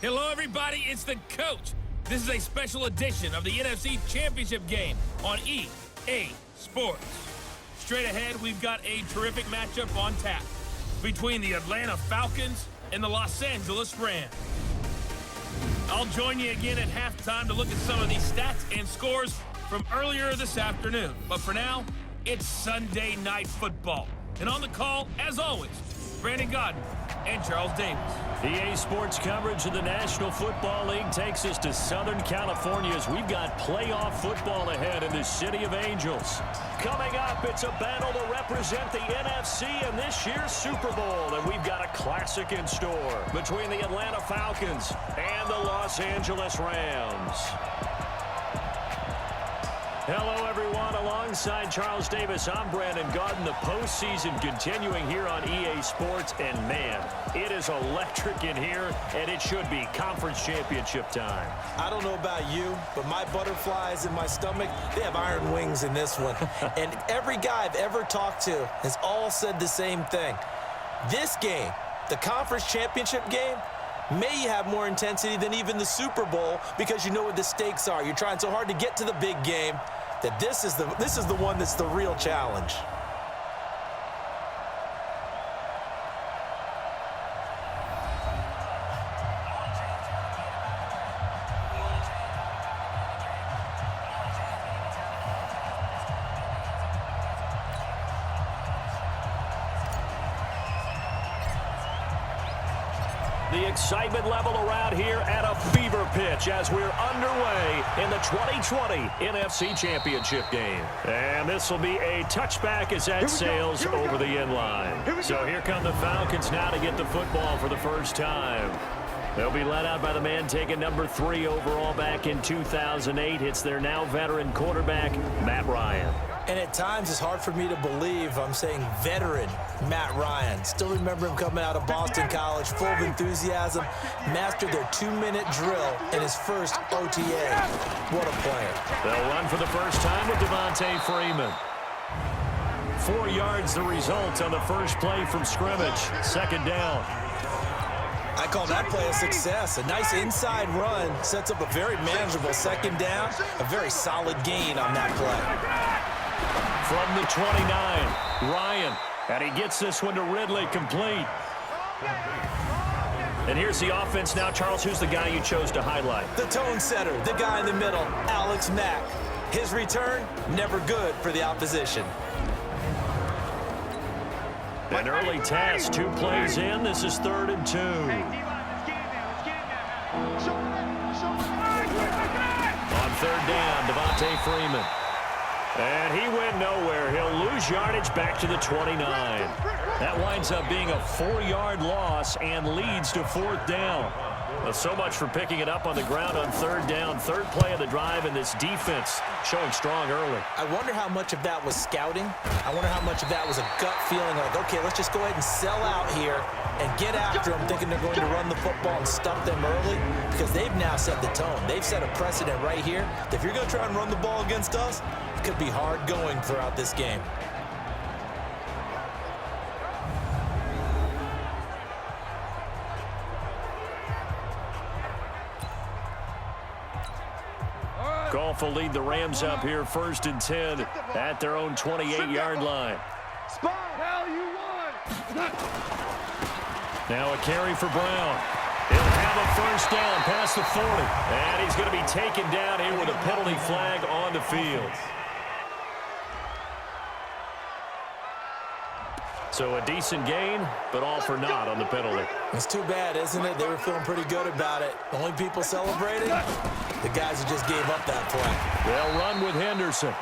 Hello, everybody. It's the coach. This is a special edition of the NFC Championship game on EA Sports. Straight ahead, we've got a terrific matchup on tap between the Atlanta Falcons and the Los Angeles Rams. I'll join you again at halftime to look at some of these stats and scores from earlier this afternoon. But for now, it's Sunday Night Football. And on the call, as always, Brandon Godden and Charles Davis. EA Sports coverage of the National Football League takes us to Southern California as we've got playoff football ahead in the City of Angels. Coming up, it's a battle to represent the NFC in this year's Super Bowl, and we've got a classic in store between the Atlanta Falcons and the Los Angeles Rams. Hello, everyone. Alongside Charles Davis, I'm Brandon Godden. The postseason continuing here on EA Sports, and man, it is electric in here, and it should be conference championship time. I don't know about you, but my butterflies in my stomach, they have iron wings in this one. And every guy I've ever talked to has all said the same thing. This game, the conference championship game, may have more intensity than even the Super Bowl because you know what the stakes are. You're trying so hard to get to the big game that this is the one that's the real challenge. The excitement level around here at a fever pitch as we're underway in the 2020 NFC Championship game. And this will be a touchback as that sails over the end line. So here come the Falcons now to get the football for the first time. They'll be led out by the man taking number 3 overall back in 2008. It's their now veteran quarterback, Matt Ryan. And at times, it's hard for me to believe I'm saying veteran Matt Ryan. Still remember him coming out of Boston College, full of enthusiasm, mastered their 2-minute drill in his first OTA. What a player. They'll run for the first time with Devontae Freeman. 4 yards the result on the first play from scrimmage. Second down. I call that play a success. A nice inside run sets up a very manageable second down. A very solid gain on that play. From the 29, Ryan, and he gets this one to Ridley, complete. And here's the offense now. Charles, who's the guy you chose to highlight? The tone setter, the guy in the middle, Alex Mack. His return, never good for the opposition. An early task, 2 plays in. This is 3rd and 2. On 3rd down, Devontae Freeman. And he went nowhere. He'll lose yardage back to the 29. That winds up being a 4-yard loss and leads to 4th down. Well, so much for picking it up on the ground on 3rd down. 3rd play of the drive, and this defense showing strong early. I wonder how much of that was scouting. I wonder how much of that was a gut feeling like, okay, let's just go ahead and sell out here and get after them, thinking they're going to run the football and stuff them early, because they've now set the tone. They've set a precedent right here that if you're going to try and run the ball against us, it could be hard going throughout this game. Goff will lead the Rams up here 1st and 10 at their own 28-yard line. Now a carry for Brown. He'll have a first down past the 40. And he's going to be taken down here with a penalty flag on the field. So a decent gain, but all for naught on the penalty. It's too bad, isn't it? They were feeling pretty good about it. The only people celebrating, the guys who just gave up that play. They'll run with Henderson.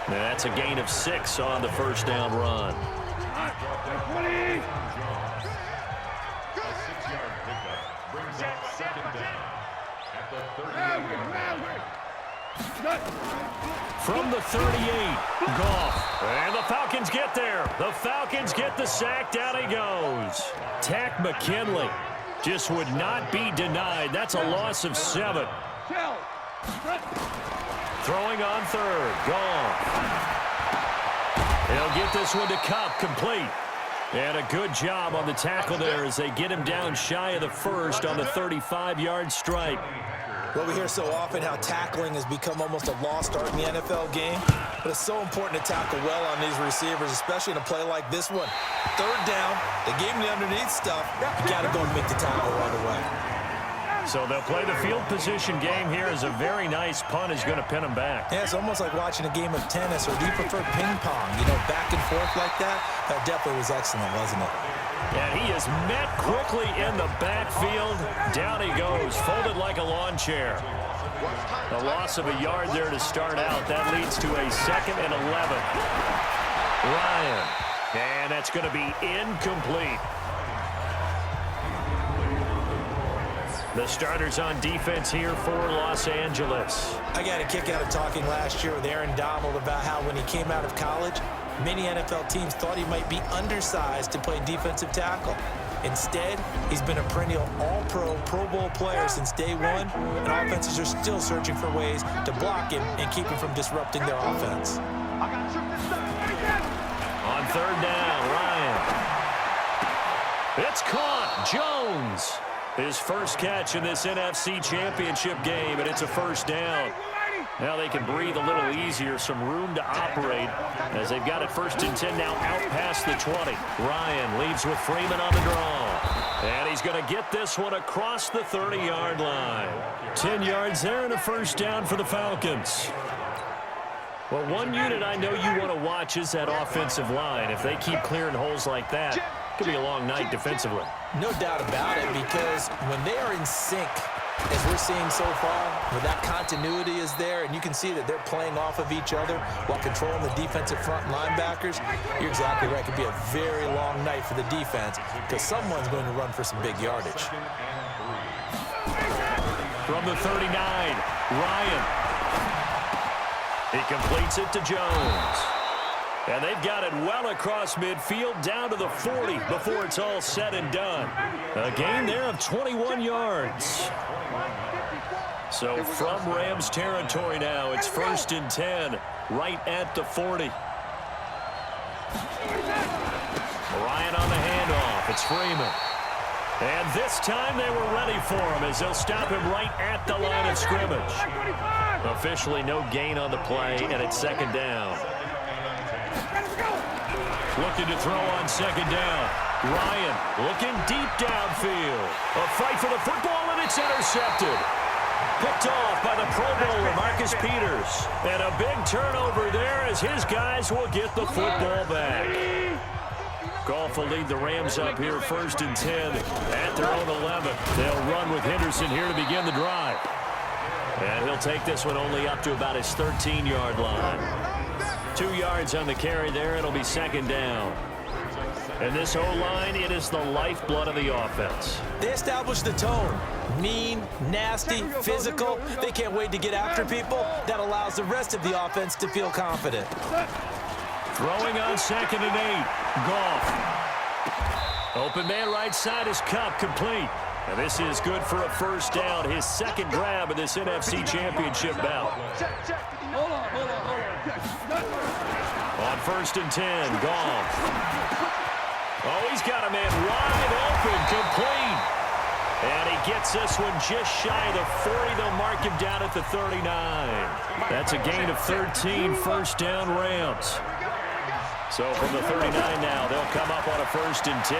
Now that's a gain of 6 on the first down run. From the 38, Goff. And the Falcons get there. The Falcons get the sack. Down he goes. Tack McKinley just would not be denied. That's a loss of 7. Throwing on 3rd. Goff. He'll get this one to Kupp, complete. And a good job on the tackle there as they get him down shy of the first on the 35-yard stripe. Well, we hear so often how tackling has become almost a lost art in the NFL game, but it's so important to tackle well on these receivers, especially in a play like this one. Third down, they gave him the underneath stuff. You got to go and make the tackle right away. So they'll play the field position game here as a very nice punt is going to pin them back. Yeah, it's almost like watching a game of tennis, or do you prefer ping pong? You know, back and forth like that? That definitely was excellent, wasn't it? And he is met quickly in the backfield. Down he goes, folded like a lawn chair. A loss of a yard there to start out. That leads to a 2nd and 11. Ryan. And that's going to be incomplete. The starters on defense here for Los Angeles. I got a kick out of talking last year with Aaron Donald about how when he came out of college, many NFL teams thought he might be undersized to play defensive tackle. Instead, he's been a perennial all-pro, Pro Bowl player since day one, and offenses are still searching for ways to block him and keep him from disrupting their offense. On 3rd down, Ryan. It's caught. Jones. His first catch in this NFC Championship game, and it's a 1st down. Now they can breathe a little easier, some room to operate as they've got it 1st and 10 now out past the 20. Ryan leaves with Freeman on the draw. And he's going to get this one across the 30-yard line. 10 yards there and a 1st down for the Falcons. Well, one unit I know you want to watch is that offensive line. If they keep clearing holes like that, it could be a long night defensively. No doubt about it, because when they are in sync, as we're seeing so far, where that continuity is there, and you can see that they're playing off of each other while controlling the defensive front linebackers, you're exactly right. It could be a very long night for the defense because someone's going to run for some big yardage. From the 39, Ryan. He completes it to Jones. And they've got it well across midfield down to the 40 before it's all said and done. A gain there of 21 yards. So from Rams territory now, it's 1st and 10 right at the 40. Ryan on the handoff. It's Freeman. And this time they were ready for him as they'll stop him right at the line of scrimmage. Officially no gain on the play, and it's 2nd down. Looking to throw on 2nd down. Ryan looking deep downfield. A fight for the football, and it's intercepted. Picked off by the Pro Bowler, Marcus Peters. And a big turnover there as his guys will get the football back. Goff will lead the Rams up here 1st and 10 at their own 11. They'll run with Henderson here to begin the drive. And he'll take this one only up to about his 13-yard line. 2 yards on the carry there. It'll be 2nd down. And this O-line, it is the lifeblood of the offense. They establish the tone. Mean, nasty, physical. They can't wait to get after people. That allows the rest of the offense to feel confident. Throwing on 2nd and 8. Goff. Open man right side is Cup, complete. And this is good for a 1st down. His 2nd grab of this NFC Championship bout. On 1st and 10, Goff. Oh, he's got a man wide open, complete. And he gets this one just shy of the 40. They'll mark him down at the 39. That's a gain of 13, 1st down Rams. So from the 39 now, they'll come up on a 1st and 10.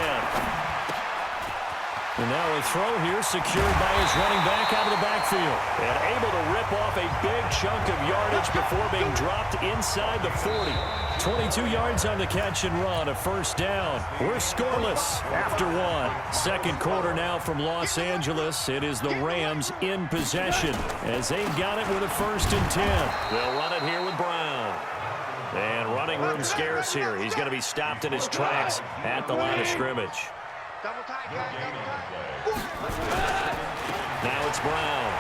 And now a throw here secured by his running back out of the backfield. And able to rip off a big chunk of yardage before being dropped inside the 40. 22 yards on the catch and run, a 1st down. We're scoreless after 1. 2nd quarter now from Los Angeles. It is the Rams in possession as they've got it with a 1st and 10. They'll run it here with Brown. And running room scarce here. He's going to be stopped in his tracks at the line of scrimmage. Now it's Brown.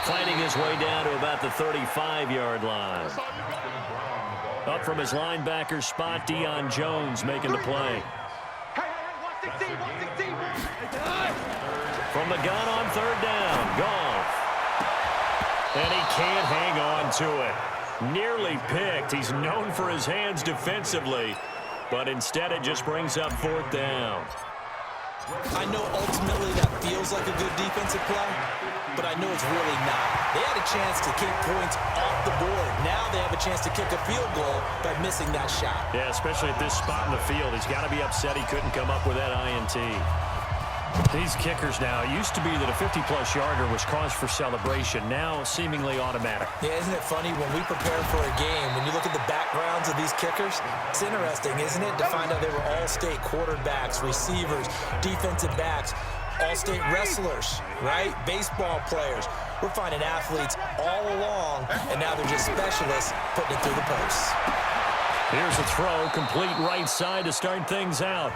Fighting his way down to about the 35-yard line. Up from his linebacker spot, Deion Jones making the play. From the gun on 3rd down, Goff. And he can't hang on to it. Nearly picked. He's known for his hands defensively. but instead it just brings up 4th down. I know ultimately that feels like a good defensive play, but I know it's really not. They had a chance to kick points off the board. Now they have a chance to kick a field goal by missing that shot. Yeah, especially at this spot in the field. He's got to be upset he couldn't come up with that INT. These kickers now, it used to be that a 50-plus yarder was cause for celebration. Now seemingly automatic. Yeah, isn't it funny when we prepare for a game, when you look at the backgrounds of these kickers, it's interesting, isn't it, to find out they were all-state quarterbacks, receivers, defensive backs, all-state wrestlers, right? Baseball players. We're finding athletes all along, and now they're just specialists putting it through the posts. Here's a throw, complete right side to start things out.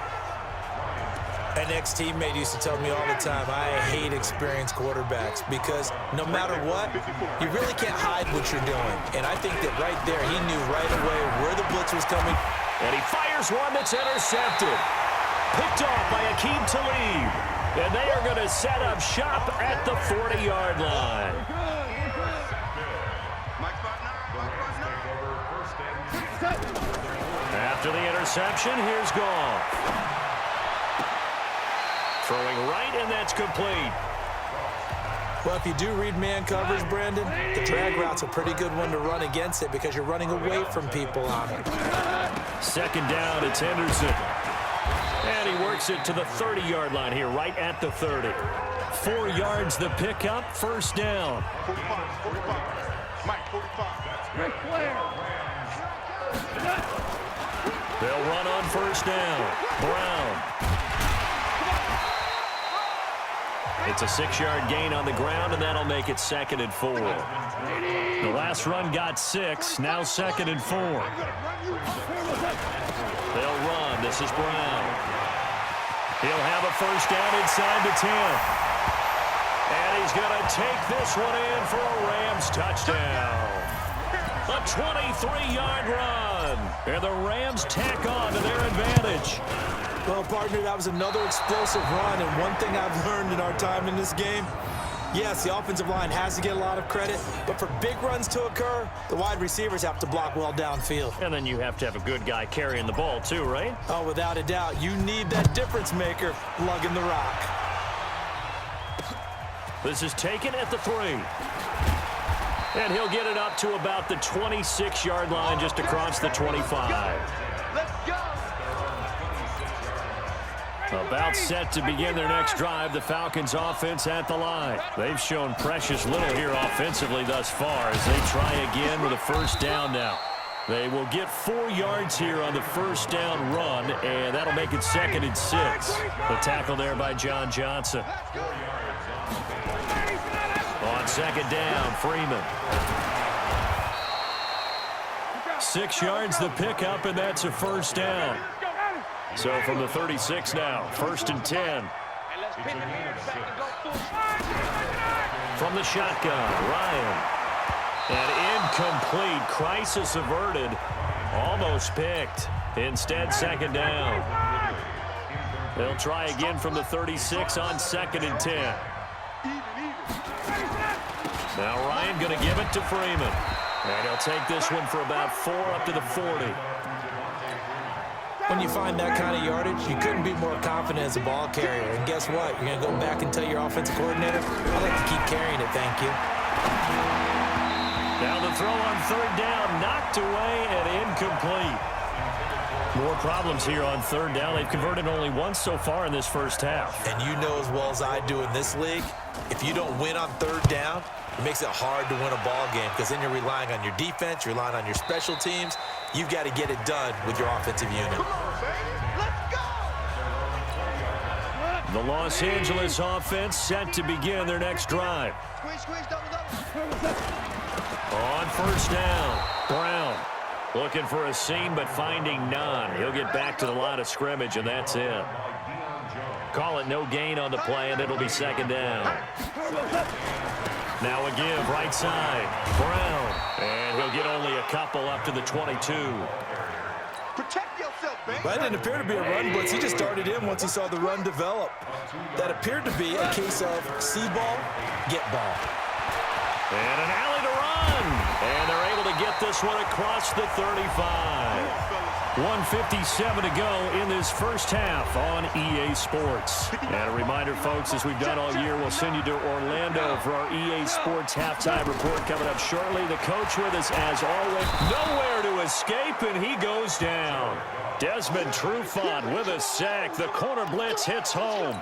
An ex-teammate used to tell me all the time, I hate experienced quarterbacks because no matter what, you really can't hide what you're doing. And I think that right there, he knew right away where the blitz was coming. And he fires one that's intercepted. Picked off by Akeem Talib. And they are going to set up shop at the 40-yard line. After the interception, here's Goff. Throwing right, and that's complete. Well, if you do read man coverage, Brandon, the drag route's a pretty good one to run against it because you're running away from people on it. 2nd down, it's Henderson. And he works it to the 30-yard line here, right at the 30. 4 yards the pickup, 1st down. 45. Mike, 45. Great player. They'll run on 1st down. Brown. It's a 6-yard gain on the ground, and that'll make it 2nd and 4. The last run got 6, now 2nd and 4. They'll run. This is Brown. He'll have a 1st down inside the 10. And he's going to take this one in for a Rams touchdown. A 23-yard run. And the Rams tack on to their advantage. Well, partner, that was another explosive run, and one thing I've learned in our time in this game, yes, the offensive line has to get a lot of credit, but for big runs to occur, the wide receivers have to block well downfield. And then you have to have a good guy carrying the ball too, right? Oh, without a doubt. You need that difference maker lugging the rock. This is taken at the 3. And he'll get it up to about the 26-yard line just across the 25. Let's go. About set to begin their next drive, the Falcons offense at the line. They've shown precious little here offensively thus far as they try again with a 1st down now. They will get 4 yards here on the 1st down run, and that'll make it 2nd and 6. The tackle there by John Johnson. On 2nd down, Freeman. 6 yards the pickup, and that's a 1st down. So from the 36 now, 1st and 10. From the shotgun, Ryan. And incomplete. Crisis averted. Almost picked. Instead, 2nd down. They'll try again from the 36 on 2nd and 10. Now Ryan going to give it to Freeman. And he'll take this one for about 4 up to the 40. When you find that kind of yardage, you couldn't be more confident as a ball carrier. And guess what? You're going to go back and tell your offensive coordinator, I'd like to keep carrying it, thank you. Now the throw on 3rd down, knocked away and incomplete. More problems here on 3rd down. They've converted only once so far in this 1st half. And you know as well as I do in this league, if you don't win on 3rd down, it makes it hard to win a ball game because then you're relying on your defense, you're relying on your special teams. You've got to get it done with your offensive unit. Come on, baby. Let's go. The Los Angeles offense set to begin their next drive. Squeeze, double. On 1st down, Brown looking for a seam but finding none. He'll get back to the line of scrimmage, and that's it. Call it no gain on the play, and it'll be 2nd down. Now a give, right side, Brown. And he'll get only a couple up to the 22. Protect yourself, baby. That didn't appear to be a run blitz. He just started in once he saw the run develop. That appeared to be a case of see ball, get ball. And an alley to run. And they're able to get this one across the 35. 1:57 to go in this first half on EA Sports. And a reminder, folks, as we've done all year, we'll send you to Orlando for our EA Sports halftime report coming up shortly. The coach with us, as always. Nowhere to escape, and he goes down. Desmond Trufant with a sack. The corner blitz hits home.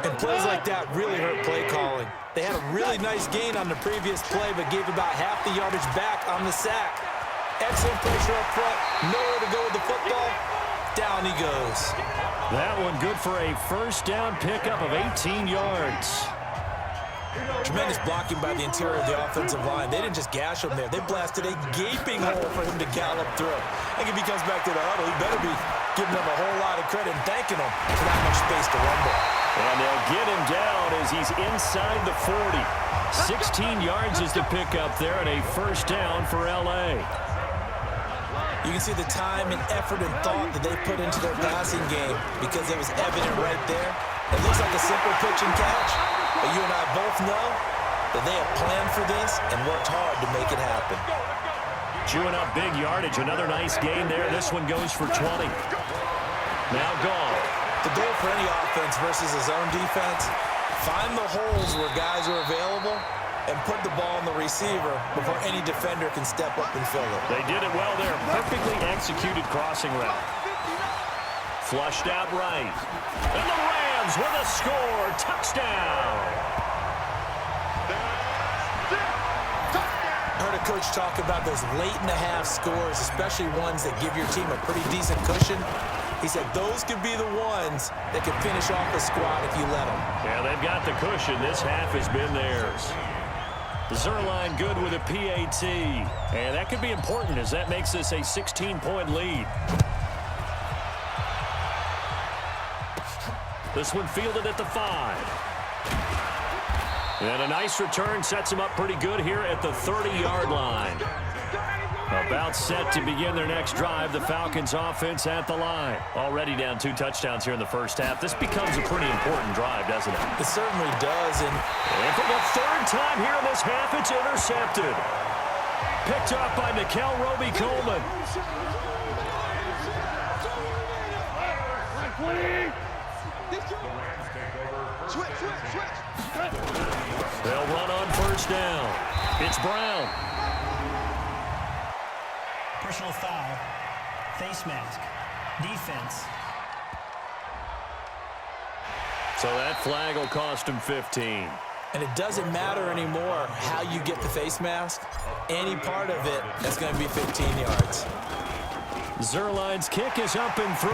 And plays like that really hurt play calling. They had a really nice gain on the previous play, but gave about half the yardage back on the sack. Excellent pressure up front. Nowhere to go with the football. Down he goes. That one good for a first down pickup of 18 yards. Tremendous blocking by the interior of the offensive line. They didn't just gash him there. They blasted a gaping hole for him to gallop through. I think if he comes back to the huddle, he better be giving them a whole lot of credit and thanking them for that much space to rumble. And they'll get him down as he's inside the 40. 16 yards is the pickup there and a first down for L.A. You can see the time and effort and thought that they put into their passing game because it was evident right there. It looks like a simple pitch and catch, but you and I both know that they have planned for this and worked hard to make it happen. Chewing up big yardage. Another nice gain there. This one goes for 20. Now gone. The goal for any offense versus a zone defense, find the holes where guys are available and put the ball on the receiver before any defender can step up and fill it. They did it well there. Perfectly executed crossing route. Flushed out right. And the Rams with a score. Touchdown. I heard a coach talk about those late-in-the-half scores, especially ones that give your team a pretty decent cushion. He said those could be the ones that could finish off the squad if you let them. Yeah, they've got the cushion. This half has been theirs. Zerline good with a PAT. And that could be important as that makes this a 16-point lead. This one fielded at the 5. And a nice return sets them up pretty good here at the 30-yard line. About set to begin their next drive. The Falcons offense at the line. Already down 2 touchdowns here in the first half. This becomes a pretty important drive, doesn't it? It certainly does. And for the third time here in this half, it's intercepted. Picked up by Nikel Roby-Coleman. They'll run on first down. It's Brown. Personal foul, face mask, defense. So that flag will cost him 15. And it doesn't matter anymore how you get the face mask. Any part of it is going to be 15 yards. Zerline's kick is up and through.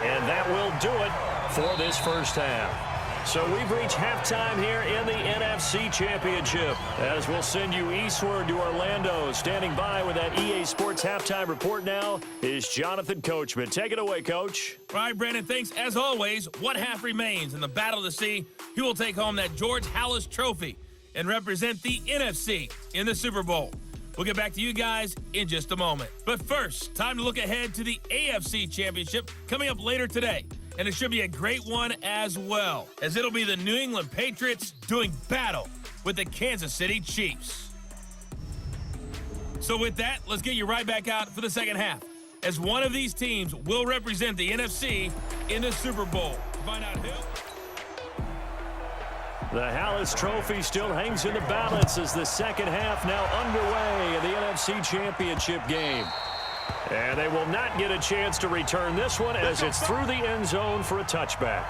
And that will do it for this first half. So we've reached halftime here in the NFC Championship. As we'll send you eastward to Orlando. Standing by with that EA Sports halftime report now is Jonathan Coachman. Take it away, Coach. All right, Brandon, thanks. As always, one half remains in the battle to see who will take home that George Halas trophy and represent the NFC in the Super Bowl. We'll get back to you guys in just a moment. But first, time to look ahead to the AFC Championship coming up later today. And it should be a great one as well, as it'll be the New England Patriots doing battle with the Kansas City Chiefs. So with that, let's get you right back out for the second half, as one of these teams will represent the NFC in the Super Bowl. Find out who. The Halas Trophy still hangs in the balance as the second half now underway in the NFC Championship game. And they will not get a chance to return this one as it's through the end zone for a touchback.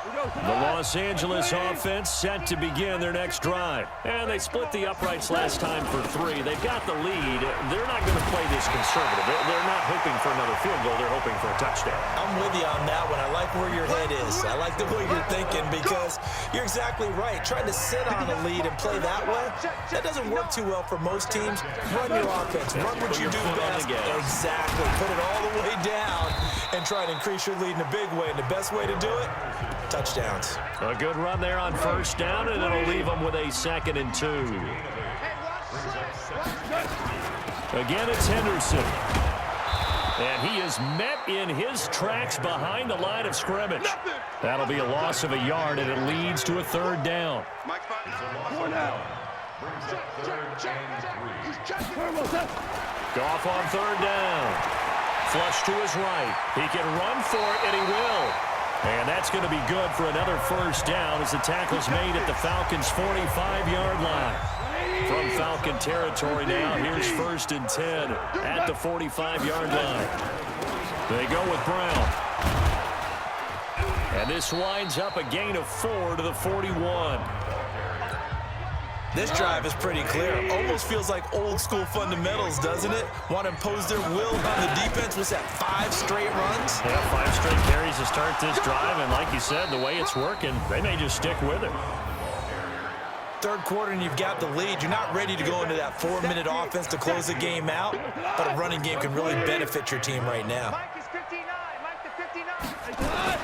The Los Angeles offense set to begin their next drive. And they split the uprights last time for 3. They've got the lead. They're not going to play this conservative. They're not hoping for another field goal. They're hoping for a touchdown. I'm with you on that one. I like where your head is. I like the way you're thinking because you're exactly right. Trying to sit on a lead and play that way, that doesn't work too well for most teams. Run your offense. Run what you do best. Exactly. Put it all the way down and try to increase your lead in a big way. And the best way to do it, touchdowns. A good run there on first down, and it'll leave them with a 2nd and 2. Again, it's Henderson. And he is met in his tracks behind the line of scrimmage. That'll be a loss of a yard, and it leads to a 3rd down. Goff on third down. Flush to his right. He can run for it, and he will. And that's going to be good for another first down as the tackle's made at the Falcons' 45-yard line. From Falcon territory now, here's 1st and 10 at the 45-yard line. They go with Brown. And this winds up a gain of 4 to the 41. This drive is pretty clear. Almost feels like old school fundamentals, doesn't it? Want to impose their will on the defense. Was that 5 straight runs? Yeah, 5 straight carries to start this drive. And like you said, the way it's working, they may just stick with it. Third quarter and you've got the lead. You're not ready to go into that 4-minute offense to close the game out. But a running game can really benefit your team right now. Mike is 59. Mike the 59.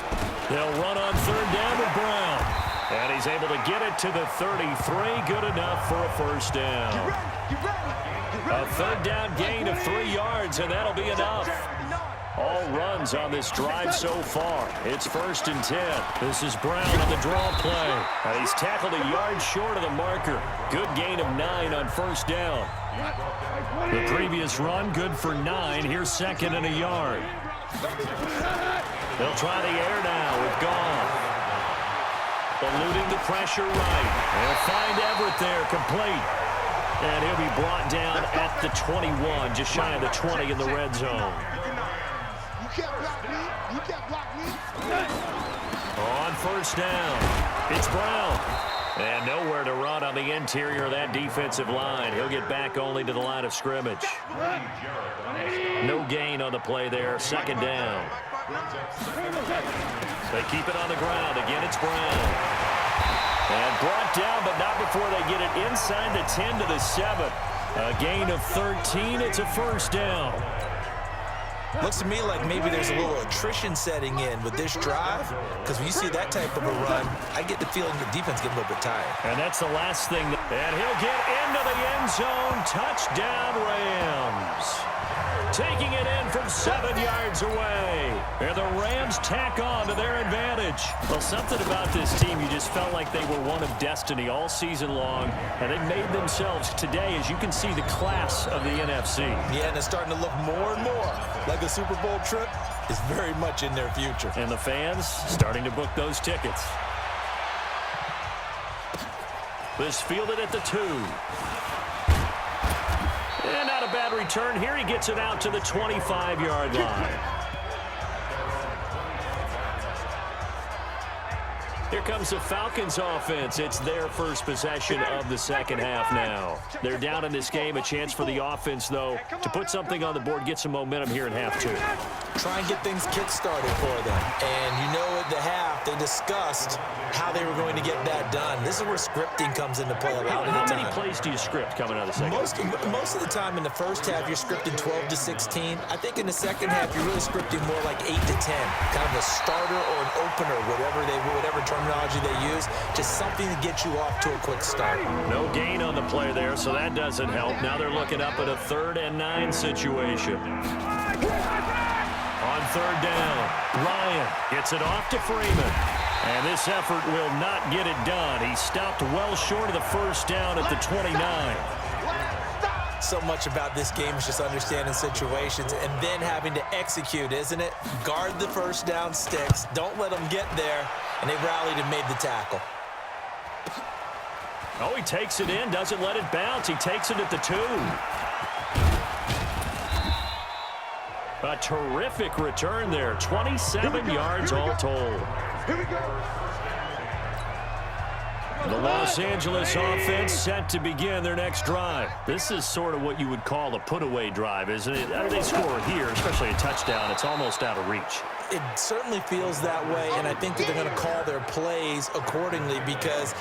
They'll run on third down with Brown. And he's able to get it to the 33. Good enough for a first down. A third down gain of 3 yards, and that'll be enough. All runs on this drive so far. It's 1st and 10. This is Brown on the draw play. And he's tackled a yard short of the marker. Good gain of 9 on first down. The previous run, good for 9. Here's 2nd and a yard. They'll try the air now with Goff. Eluding the pressure right. They'll find Everett there, complete. And he'll be brought down at the 21, just shy of the 20 in the red zone. You can't block me. You can't block me. On first down, it's Brown. And nowhere to run on the interior of that defensive line. He'll get back only to the line of scrimmage. No gain on the play there, 2nd down. They keep it on the ground. Again, it's Brown. And brought down, but not before they get it inside the 10 to the 7. A gain of 13. It's a first down. Looks to me like maybe there's a little attrition setting in with this drive. Because when you see that type of a run, I get the feeling the defense getting a little bit tired. And that's the last thing. And he'll get into the end zone. Touchdown, Rams. Taking it in from 7 yards away. And the Rams tack on to their advantage. Well, something about this team, you just felt like they were one of destiny all season long. And they made themselves today, as you can see, the class of the NFC. Yeah, and it's starting to look more and more like a Super Bowl trip is very much in their future. And the fans starting to book those tickets. This fielded at the 2. And not a bad return here. He gets it out to the 25-yard line. Here comes the Falcons offense. It's their first possession of the second half now. They're down in this game. A chance for the offense, though, to put something on the board, get some momentum here in half 2. Try and get things kick-started for them. And you know at the half, they discussed how they were going to get that done. This is where scripting comes into play a lot of the time. How many plays do you script coming out of the second half? Most of the time in the first half, you're scripting 12 to 16. I think in the second half, you're really scripting more like 8 to 10. Kind of a starter or an opener, whatever terminology they use. Just something to get you off to a quick start. No gain on the play there, so that doesn't help. Now they're looking up at a 3rd and 9 situation. On third down, Ryan gets it off to Freeman. And this effort will not get it done. He stopped well short of the first down at the 29. So much about this game is just understanding situations and then having to execute, isn't it? Guard the first down sticks. Don't let them get there. And they rallied and made the tackle. Oh, he takes it in, doesn't let it bounce. He takes it at the 2. A terrific return there. 27 yards all told. Here we go. The Los Angeles offense set to begin their next drive. This is sort of what you would call a put-away drive, isn't it? They score here, especially a touchdown. It's almost out of reach. It certainly feels that way, and I think that they're going to call their plays accordingly because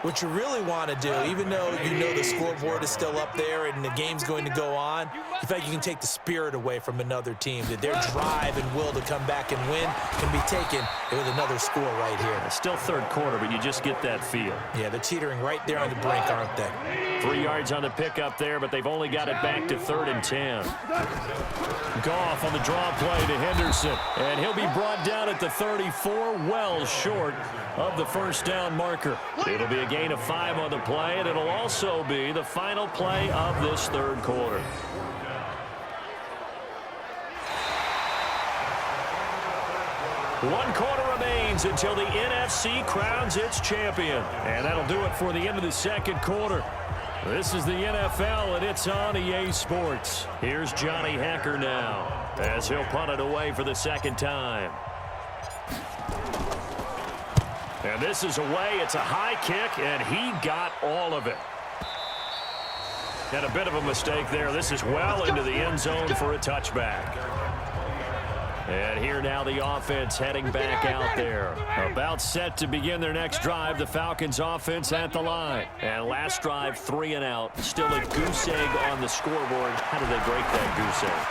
what you really want to do, even though you know the scoreboard is still up there and the game's going to go on, you feel like you can take the spirit away from another team, that their drive and will to come back and win can be taken with another score right here. It's still third quarter, but you just get that feel. Yeah, they're teetering right there on the brink, aren't they? 3 yards on the pickup there, but they've only got it back to 3rd and 10. Goff on the draw play to Henderson, and he'll be brought down at the 34, well short of the first down marker. It'll be a gain of 5 on the play, and it'll also be the final play of this third quarter. 1 quarter remains until the NFC crowns its champion. And that'll do it for the end of the second quarter. This is the NFL, and it's on EA Sports. Here's Johnny Hecker now, as he'll punt it away for the second time. And this is away. It's a high kick, and he got all of it. And a bit of a mistake there. This is well into the end zone for a touchback. And here now the offense heading back out there. About set to begin their next drive. The Falcons offense at the line. And last drive, 3 and out. Still a goose egg on the scoreboard. How do they break that goose egg?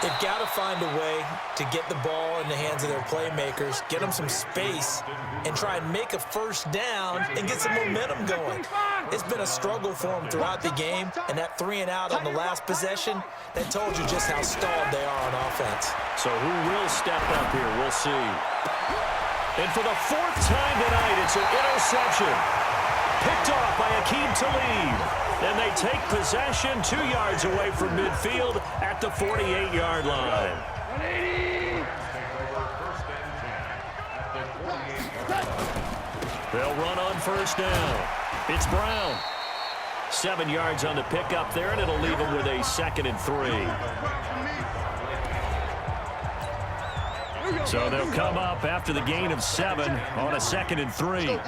They've got to find a way to get the ball in the hands of their playmakers, get them some space, and try and make a first down and get some momentum going. It's been a struggle for them throughout the game, and that 3 and out on the last possession, that told you just how stalled they are on offense. So who will step up here? We'll see. And for the 4th time tonight, it's an interception. Picked off by Akeem Talib. And they take possession 2 yards away from midfield at the 48-yard line. They'll run on first down. It's Brown. 7 yards on the pickup there, and it'll leave them with a 2nd and 3. So they'll come up after the gain of 7 on a 2nd and 3.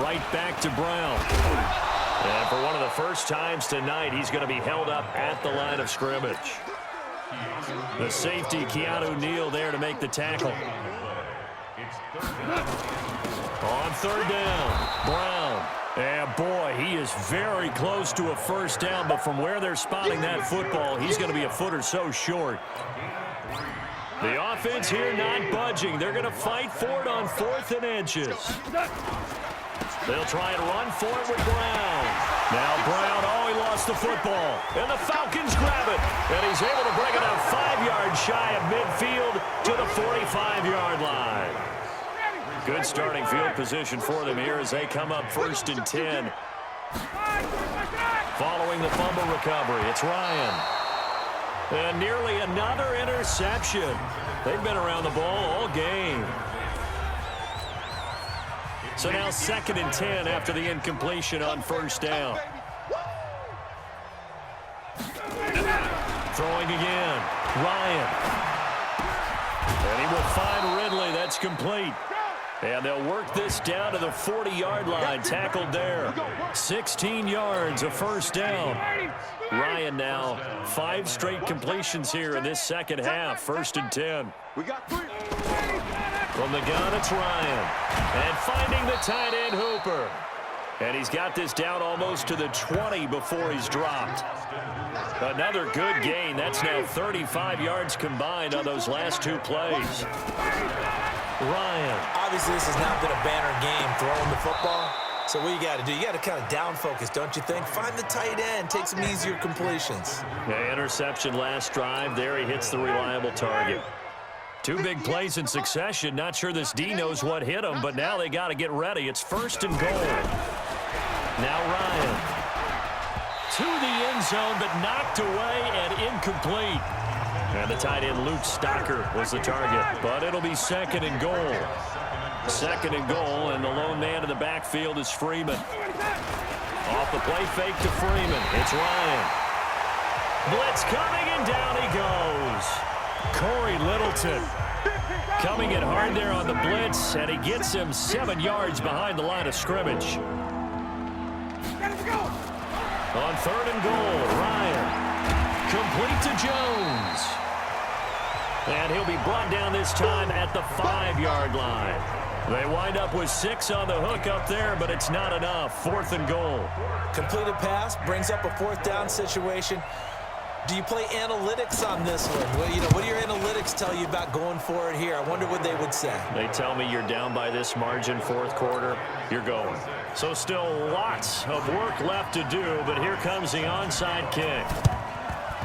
Right back to Brown. And for one of the first times tonight, he's going to be held up at the line of scrimmage. The safety, Keanu Neal, there to make the tackle. On 3rd down, Brown. And boy, he is very close to a first down, but from where they're spotting that football, he's going to be a foot or so short. The offense here not budging. They're going to fight for it on 4th and inches. They'll try and run for it with Brown. Now Brown, he lost the football. And the Falcons grab it. And he's able to bring it up 5 yards shy of midfield to the 45-yard line. Good starting field position for them here as they come up 1st and 10. Following the fumble recovery, it's Ryan. And nearly another interception. They've been around the ball all game. So now 2nd and 10 after the incompletion on first down. Throwing again. Ryan. And he will find Ridley. That's complete. And they'll work this down to the 40-yard line. Tackled there. 16 yards, a first down. Ryan now 5 straight completions here in this second half. 1st and 10. From the gun, it's Ryan. And finding the tight end, Hooper. And he's got this down almost to the 20 before he's dropped. Another good gain. That's now 35 yards combined on those last 2 plays. Ryan. Obviously, this has not been a banner game throwing the football. So what you got to do, you got to kind of down focus, don't you think? Find the tight end, take some easier completions. Yeah, interception last drive. There he hits the reliable target. 2 big plays in succession. Not sure this D knows what hit him, but now they got to get ready. It's 1st and goal. Now Ryan. To the end zone, but knocked away and incomplete. And the tight end, Luke Stocker, was the target. But it'll be 2nd and goal. 2nd and goal, and the lone man in the backfield is Freeman. Off the play fake to Freeman. It's Ryan. Blitz coming, and down he goes. Corey Littleton coming in hard there on the blitz, and he gets him 7 yards behind the line of scrimmage. On 3rd and goal, Ryan. Complete to Jones. And he'll be brought down this time at the 5-yard line. They wind up with 6 on the hook up there, but it's not enough. 4th and goal. Completed pass brings up a 4th down situation. Do you play analytics on this one? What do your analytics tell you about going for it here? I wonder what they would say. They tell me you're down by this margin, 4th quarter, you're going. So still lots of work left to do, but here comes the onside kick.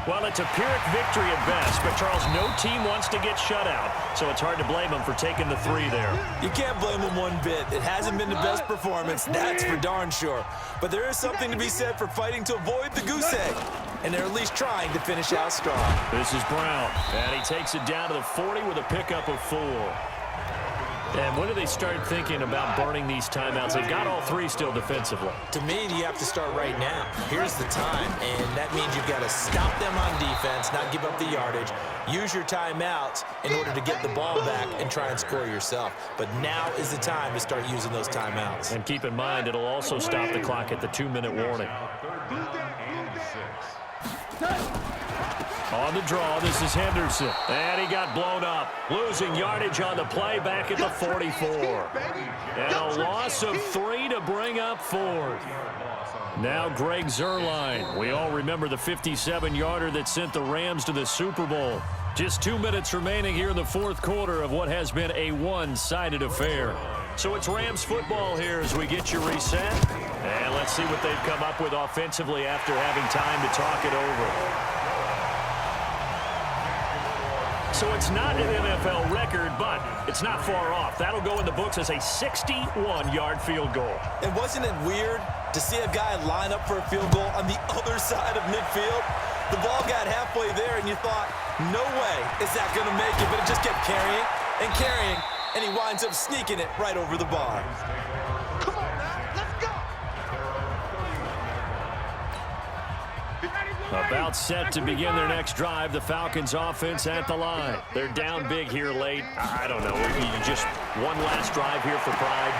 Well, it's a Pyrrhic victory at best, but Charles, no team wants to get shut out, so it's hard to blame them for taking the 3 there. You can't blame them one bit. It hasn't been the best performance, that's for darn sure. But there is something to be said for fighting to avoid the goose egg. and they're at least trying to finish out strong. This is Brown, and he takes it down to the 40 with a pickup of 4. And when do they start thinking about burning these timeouts? They've got all 3 still defensively. To me, you have to start right now. Here's the time, and that means you've got to stop them on defense, not give up the yardage. Use your timeouts in order to get the ball back and try and score yourself. But now is the time to start using those timeouts. And keep in mind, it'll also stop the clock at the 2-minute warning. On the draw, this is Henderson. And he got blown up. Losing yardage on the play back at the 44. And a loss of 3 to bring up 4th. Now Greg Zuerlein. We all remember the 57-yarder that sent the Rams to the Super Bowl. Just 2 minutes remaining here in the 4th quarter of what has been a one-sided affair. So it's Rams football here as we get you reset. And let's see what they've come up with offensively after having time to talk it over. So it's not an NFL record, but it's not far off. That'll go in the books as a 61-yard field goal. And wasn't it weird to see a guy line up for a field goal on the other side of midfield? The ball got halfway there, and you thought, no way is that going to make it, but it just kept carrying and carrying, and he winds up sneaking it right over the bar. Come on now, let's go. About set to begin their next drive, the Falcons offense at the line. They're down big here late. I don't know, just one last drive here for pride.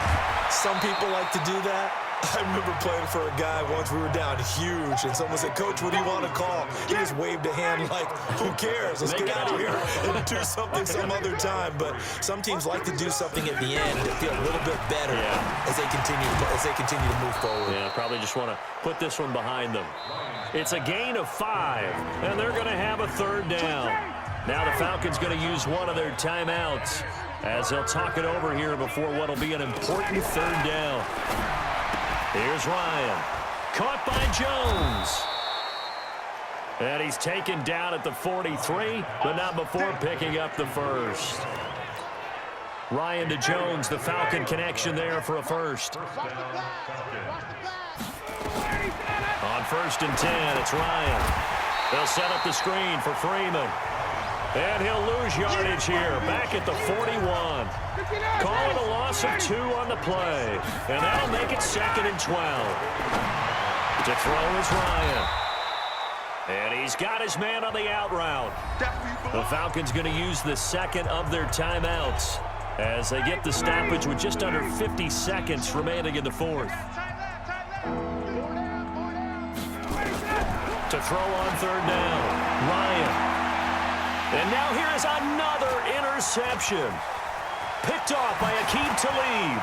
Some people like to do that. I remember playing for a guy once. We were down huge, and someone said, "Coach, what do you want to call?" He just waved a hand like, "Who cares? Let's get out of here and do something some other time." But some teams like to do something at the end to feel a little bit better as they continue to move forward. Yeah, probably just want to put this one behind them. It's a gain of 5, and they're going to have a 3rd down. Now the Falcons going to use one of their timeouts as they'll talk it over here before what will be an important 3rd down. Here's Ryan. Caught by Jones. And he's taken down at the 43, but not before picking up the 1st. Ryan to Jones, the Falcon connection there for a 1st. On 1st and 10, it's Ryan. They'll set up the screen for Freeman. And he'll lose yardage here, back at the 41. Call it a loss of 2 on the play. And that'll make it 2nd and 12. To throw is Ryan. And he's got his man on the out route. The Falcons going to use the 2nd of their timeouts as they get the stoppage with just under 50 seconds remaining in the 4th. To throw on 3rd down, Ryan. And now here is another interception. Picked off by Aqib Talib.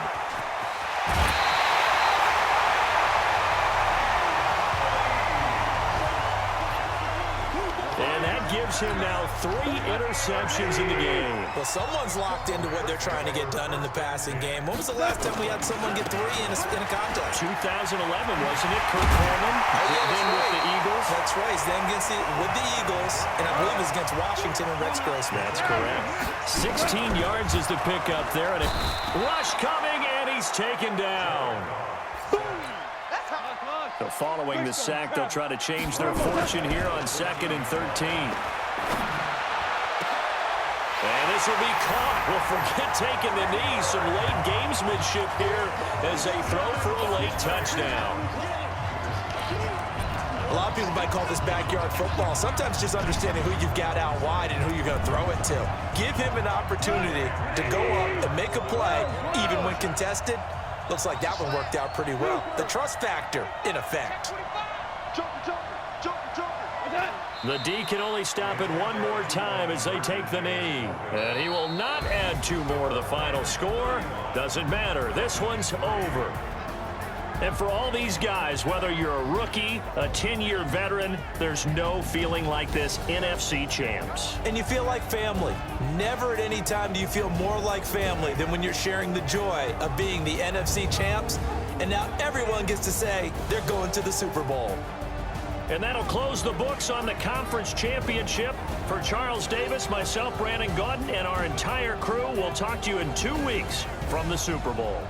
And that gives him now 3 interceptions in the game. Well, someone's locked into what they're trying to get done in the passing game. When was the last time we had someone get 3 in a contest? 2011, wasn't it? Kurt Coleman, then with the Eagles. That's right. He's then with the Eagles, and I believe it's against Washington and Rex Grossman. That's correct. 16 yards is the pickup there, and a rush coming, and he's taken down. So following the sack, they'll try to change their fortune here on 2nd and 13. And this will be caught. Well, forget taking the knee. Some late gamesmanship here as they throw for a late touchdown. A lot of people might call this backyard football. Sometimes just understanding who you've got out wide and who you're going to throw it to. Give him an opportunity to go up and make a play, even when contested. Looks like that one worked out pretty well. The trust factor, in effect. The D can only stop it one more time as they take the knee. And he will not add 2 more to the final score. Doesn't matter. This one's over. And for all these guys, whether you're a rookie, a 10-year veteran, there's no feeling like this NFC champs. And you feel like family. Never at any time do you feel more like family than when you're sharing the joy of being the NFC champs. And now everyone gets to say they're going to the Super Bowl. And that'll close the books on the conference championship. For Charles Davis, myself, Brandon Gaudin, and our entire crew, we'll talk to you in 2 weeks from the Super Bowl.